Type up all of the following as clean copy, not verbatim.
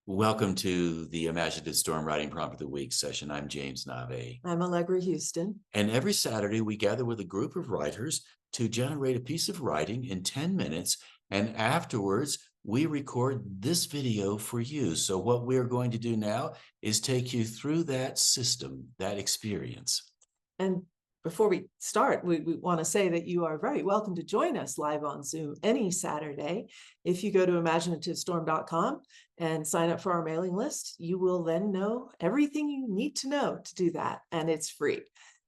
Welcome to the Imaginative Storm Writing Prompt of the Week session. I'm James Nave. I'm Allegra Houston. And every Saturday, we gather with a group of writers to generate a piece of writing in 10 minutes. And afterwards, we record this video for you. So what we're going to do now is take you through that system, that experience. And before we start, we want to say that you are very welcome to join us live on Zoom any Saturday. If you go to imaginativestorm.com and sign up for our mailing list, you will then know everything you need to know to do that, and it's free.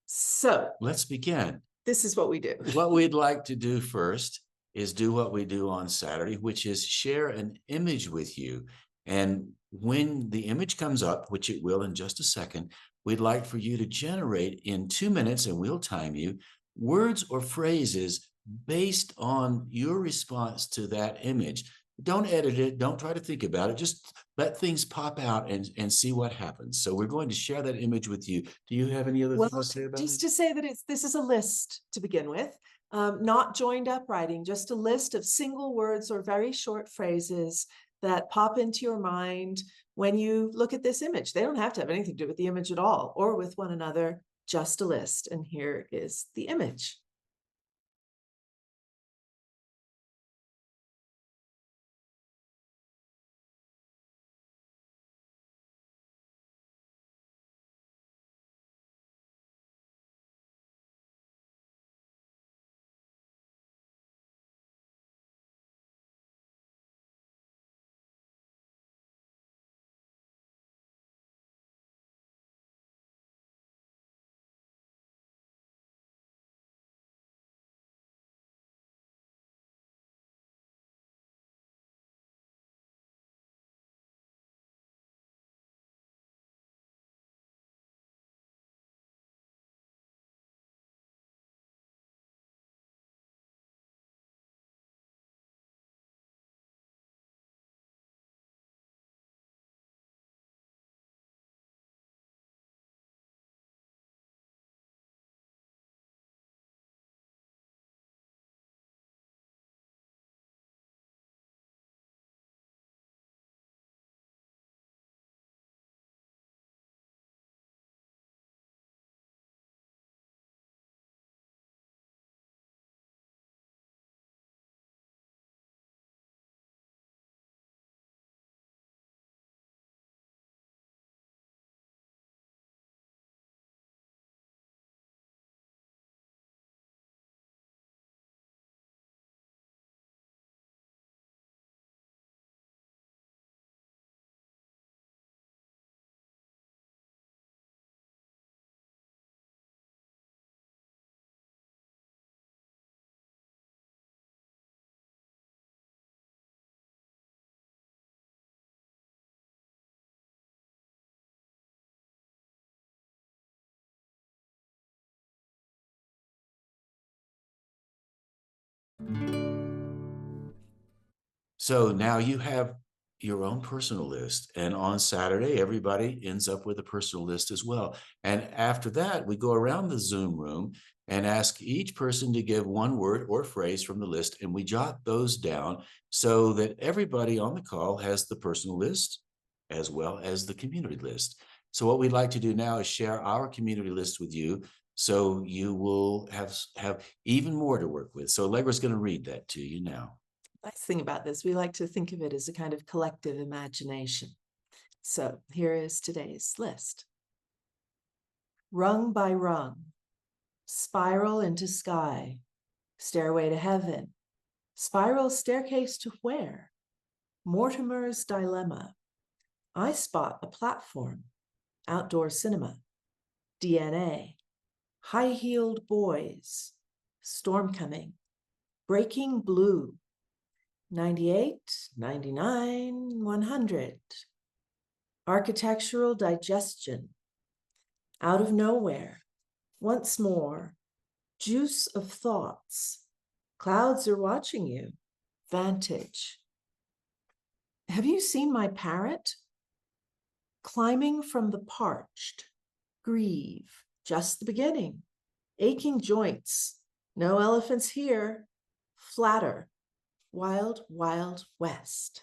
So let's begin. This is what we do. What we'd like to do first is do what we do on Saturday, which is share an image with you. And when the image comes up, which it will in just a second, we'd like for you to generate in 2 minutes, and we'll time you, words or phrases based on your response to that image. Don't edit it. Don't try to think about it. Just let things pop out and see what happens. So we're going to share that image with you. Do you have any other things to say about it? Just to say that this is a list to begin with, not joined up writing, just a list of single words or very short phrases that pop into your mind when you look at this image. They don't have to have anything to do with the image at all or with one another, just a list. And here is the image. So now you have your own personal list, and on Saturday, everybody ends up with a personal list as well. And after that, we go around the Zoom room and ask each person to give one word or phrase from the list, and we jot those down so that everybody on the call has the personal list as well as the community list. So what we'd like to do now is share our community list with you, so you will have even more to work with. So Allegra's going to read that to you now. Nice thing about this, we like to think of it as a kind of collective imagination. So here is today's list. Rung by rung, spiral into sky, stairway to heaven, spiral staircase to where? Mortimer's dilemma. I spot a platform, outdoor cinema, DNA, high-heeled boys, storm coming, breaking blue, 98, 99, 100. Architectural digestion. Out of nowhere. Once more. Juice of thoughts. Clouds are watching you. Vantage. Have you seen my parrot? Climbing from the parched. Grieve. Just the beginning. Aching joints. No elephants here. Flatter. Wild, wild west.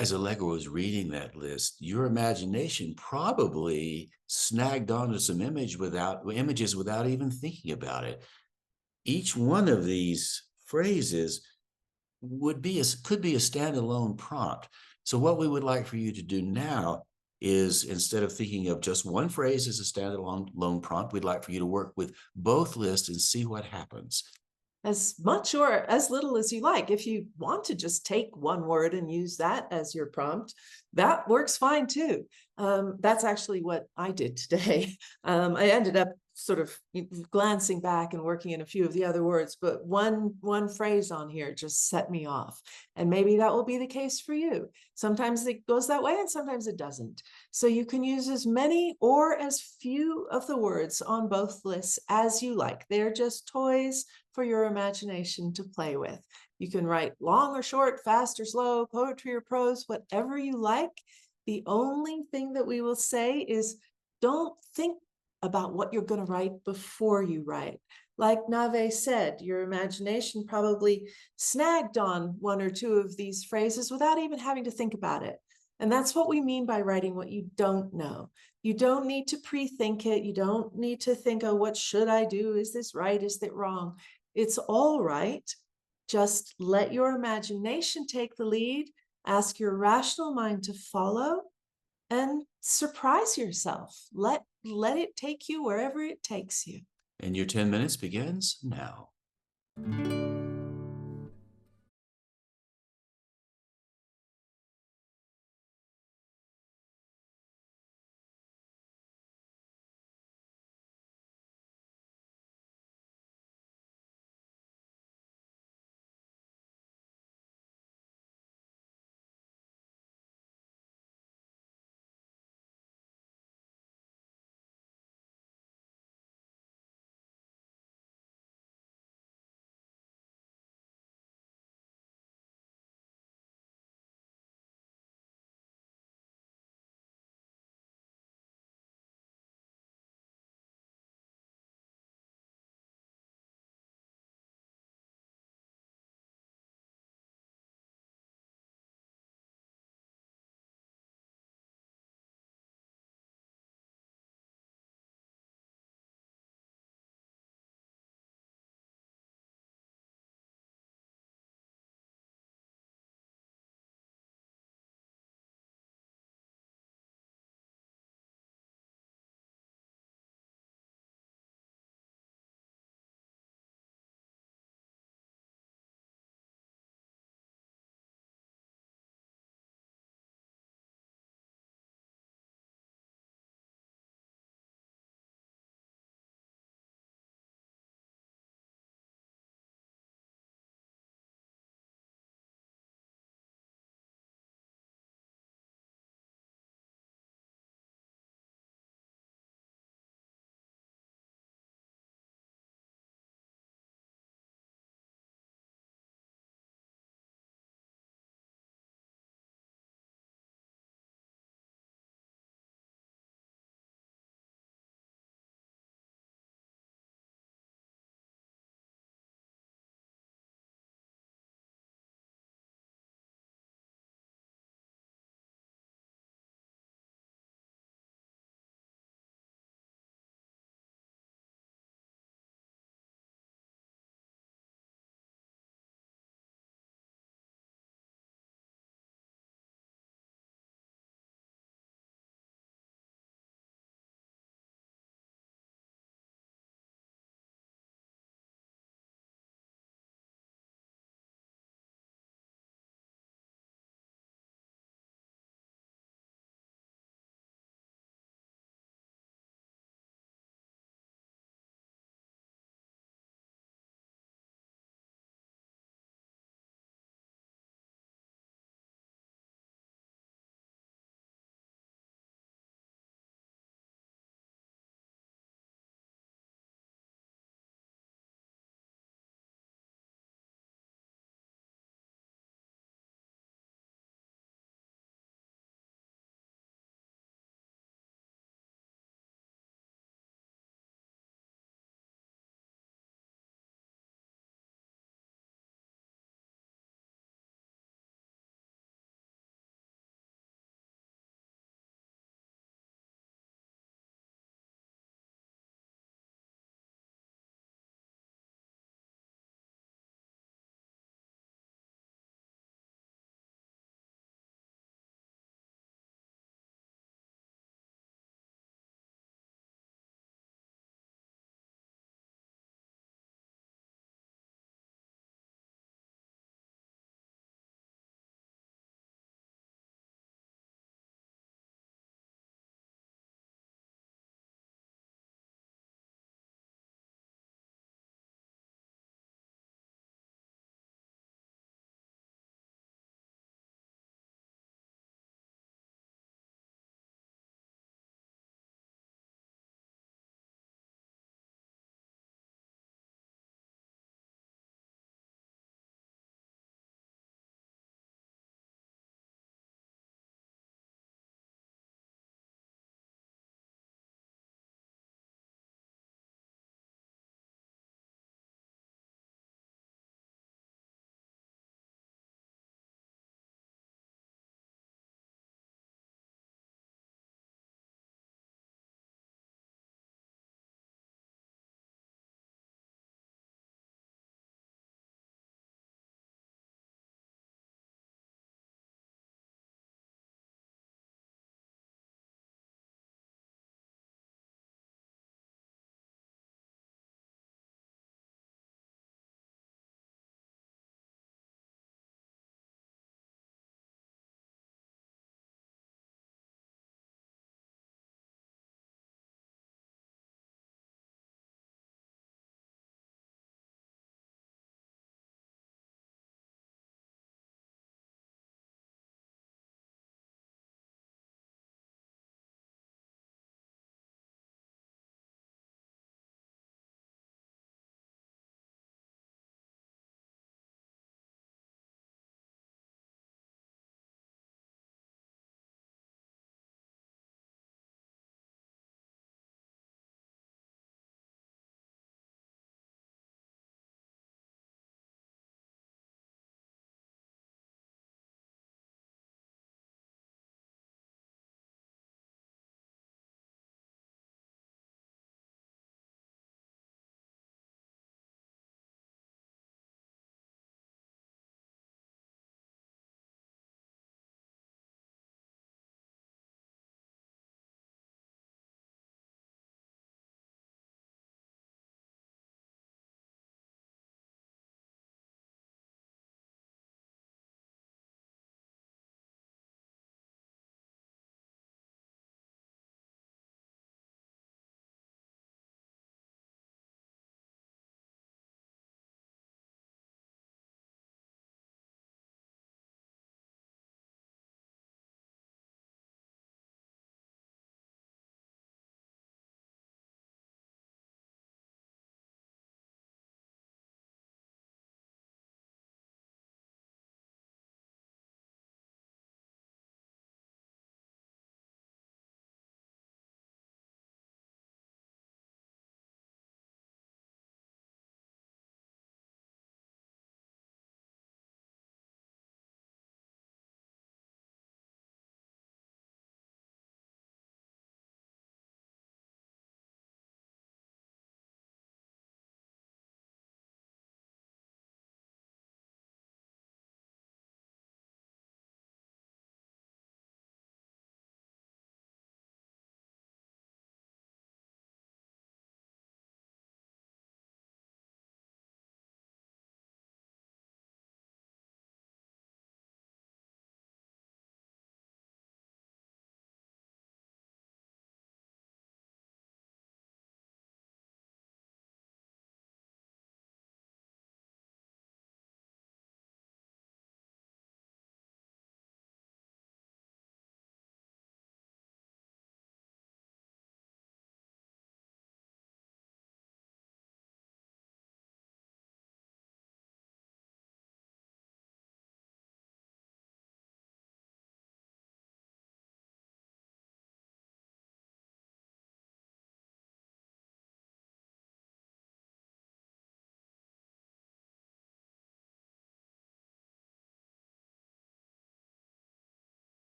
as Allegra was reading that list, your imagination probably snagged onto some images without even thinking about it. Each one of these phrases could be a standalone prompt. So what we would like for you to do now is, instead of thinking of just one phrase as a standalone prompt, we'd like for you to work with both lists and see what happens. As much or as little as you like. If you want to just take one word and use that as your prompt, that works fine too. That's actually what I did today. I ended up sort of glancing back and working in a few of the other words, but one phrase on here just set me off. And maybe that will be the case for you. Sometimes it goes that way and sometimes it doesn't. So you can use as many or as few of the words on both lists as you like. They're just toys for your imagination to play with. You can write long or short, fast or slow, poetry or prose, whatever you like. The only thing that we will say is don't think about what you're going to write before you write. Like Nave said, your imagination probably snagged on one or two of these phrases without even having to think about it. And that's what we mean by writing what you don't know. You don't need to pre-think it. You don't need to think, oh, what should I do? Is this right? Is that wrong? It's all right. Just let your imagination take the lead, ask your rational mind to follow, and surprise yourself. Let it take you wherever it takes you. And your 10 minutes begins now.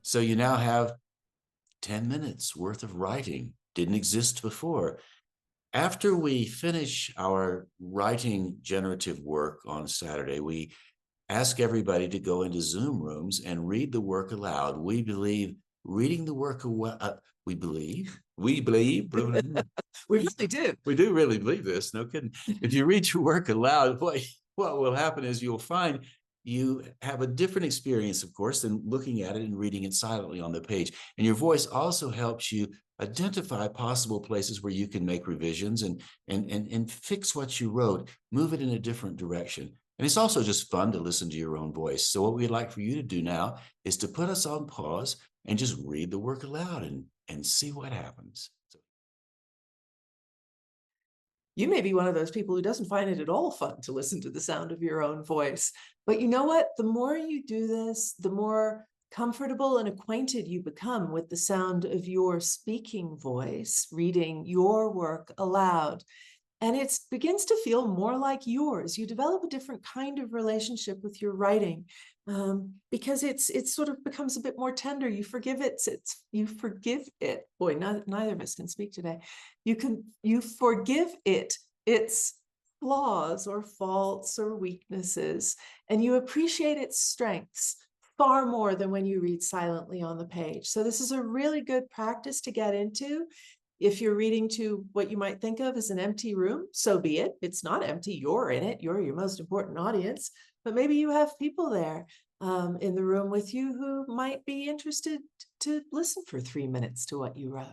So you now have 10 minutes worth of writing. Didn't exist before. After we finish our writing generative work on Saturday, we ask everybody to go into Zoom rooms and read the work aloud. We believe reading the work we believe We really do. we do really believe this, no kidding. If you read your work aloud, what will happen is you'll find you have a different experience, of course, than looking at it and reading it silently on the page. And your voice also helps you identify possible places where you can make revisions and fix what you wrote, move it in a different direction. And it's also just fun to listen to your own voice. So what we'd like for you to do now is to put us on pause and just read the work aloud and see what happens. You may be one of those people who doesn't find it at all fun to listen to the sound of your own voice. But you know what? The more you do this, the more comfortable and acquainted you become with the sound of your speaking voice, reading your work aloud. And it begins to feel more like yours. You develop a different kind of relationship with your writing, because it sort of becomes a bit more tender. You forgive it. You forgive it. Boy, neither of us can speak today. You forgive it. Its flaws or faults or weaknesses, and you appreciate its strengths far more than when you read silently on the page. So this is a really good practice to get into. If you're reading to what you might think of as an empty room, so be it. It's not empty. You're in it. You're your most important audience. But maybe you have people there in the room with you who might be interested to listen for 3 minutes to what you wrote.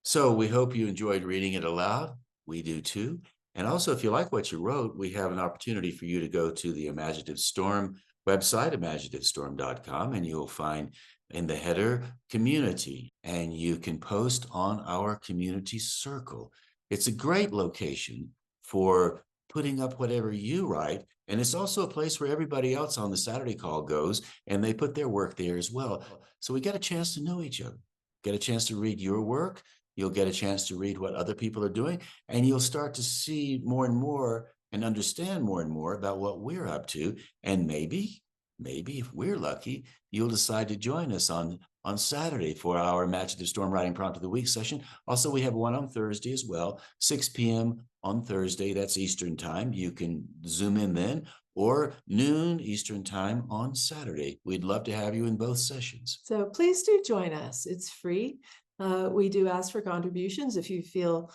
So we hope you enjoyed reading it aloud. We do too. And also, if you like what you wrote, we have an opportunity for you to go to the Imaginative Storm website, imaginativestorm.com, and you'll find in the header community, and you can post on our community circle. It's a great location for putting up whatever you write. And it's also a place where everybody else on the Saturday call goes, and they put their work there as well. So we get a chance to know each other, get a chance to read your work. You'll get a chance to read what other people are doing, and you'll start to see more and more and understand more and more about what we're up to. And maybe if we're lucky, you'll decide to join us on Saturday for our Imaginative Storm Writing Prompt of the Week session. Also, we have one on Thursday as well, 6 p.m. on Thursday. That's Eastern time. You can Zoom in then, or noon Eastern time on Saturday. We'd love to have you in both sessions. So please do join us. It's free. We do ask for contributions if you feel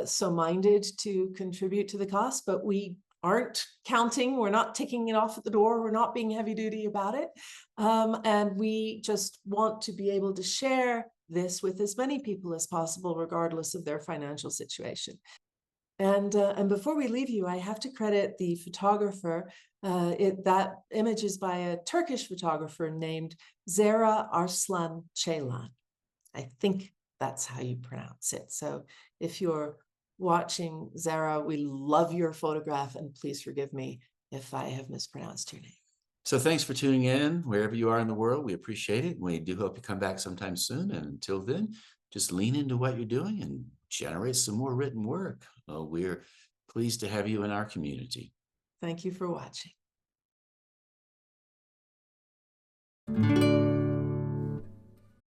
so minded to contribute to the cost, but we aren't counting. We're not ticking it off at the door. We're not being heavy duty about it. And we just want to be able to share this with as many people as possible, regardless of their financial situation. And before we leave you, I have to credit the photographer. That image is by a Turkish photographer named Zara Arslan Ceylan. I think that's how you pronounce it. So if you're watching, Zara, we love your photograph, and please forgive me if I have mispronounced your name. So thanks for tuning in wherever you are in the world. We appreciate it. We do hope you come back sometime soon. And until then, just lean into what you're doing and generate some more written work. We're pleased to have you in our community. Thank you for watching.